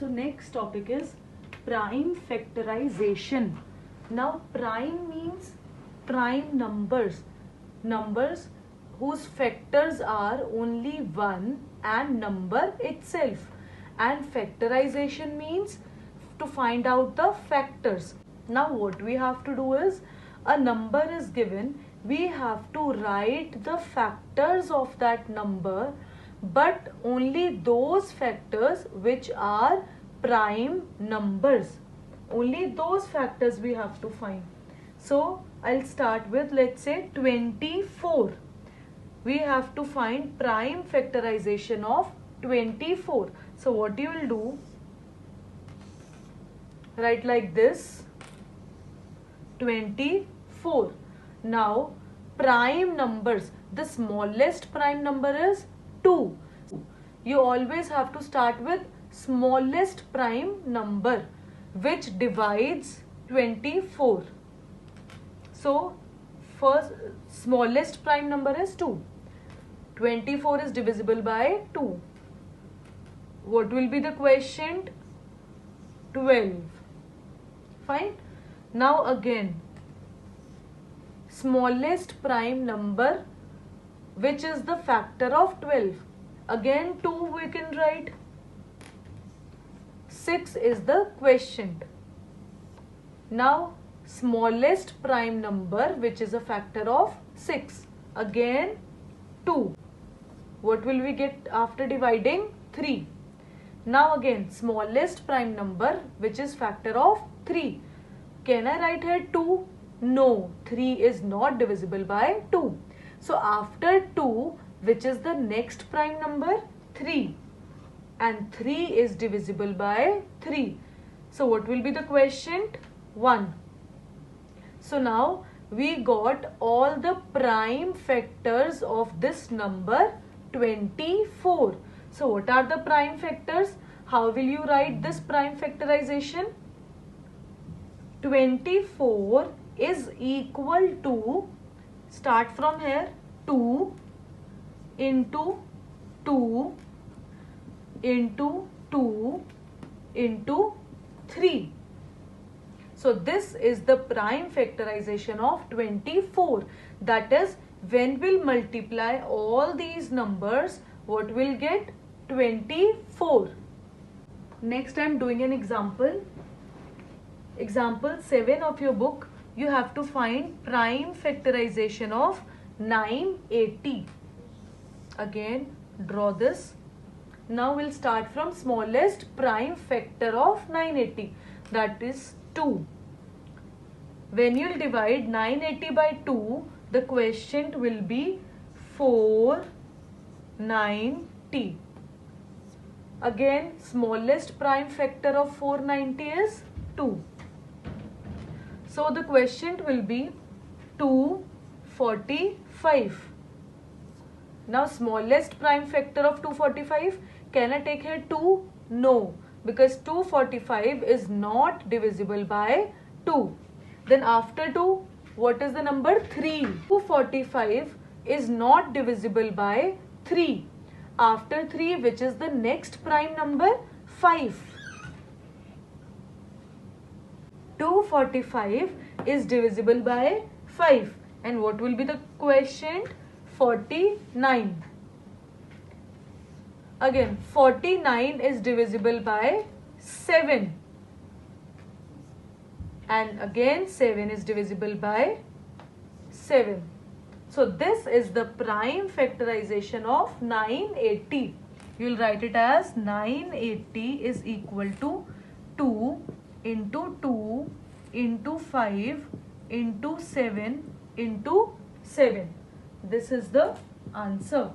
So next topic is prime factorization. Now prime means prime numbers, numbers whose factors are only 1 and number itself, and factorization means to find out the factors. Now what we have to do is, a number is given, we have to write the factors of that number, but only those factors which are prime numbers. Only those factors we have to find. So I'll start with, let's say, 24. We have to find prime factorization of 24. So what you will do, write like this, 24. Now prime numbers, the smallest prime number is 2. You always have to start with smallest prime number which divides 24. So first smallest prime number is 2. 24 is divisible by 2. What will be the quotient? 12. Fine. Now again, smallest prime number which is the factor of 12. Again 2 we can write. 6 is the quotient. Now smallest prime number which is a factor of 6. Again 2. What will we get after dividing? 3. Now again smallest prime number which is factor of 3. Can I write here 2? No, 3 is not divisible by 2. So after 2, which is the next prime number? 3. And 3 is divisible by 3. So what will be the quotient? 1. So now we got all the prime factors of this number 24. So what are the prime factors? How will you write this prime factorization? 24 is equal to, start from here, 2 into 2 into 2 into 3. So this is the prime factorization of 24. That is, when we'll multiply all these numbers, what we'll get? 24. Next I am doing an example. Example 7 of your book. You have to find prime factorization of 980. Again draw this. Now we'll start from smallest prime factor of 980, that is 2. When you'll divide 980 by 2, the quotient will be 490. Again smallest prime factor of 490 is 2. So the quotient will be 245. Now smallest prime factor of 245, can I take here 2? No, because 245 is not divisible by 2. Then after 2, what is the number? 3. 245 is not divisible by 3. After 3, which is the next prime number? 5. 245 is divisible by 5. And what will be the quotient? 49. Again 49 is divisible by 7. And again 7 is divisible by 7. So this is the prime factorization of 980. You will write it as 980 is equal to 2 into 2 into 5 into 7 into 7. This is the answer.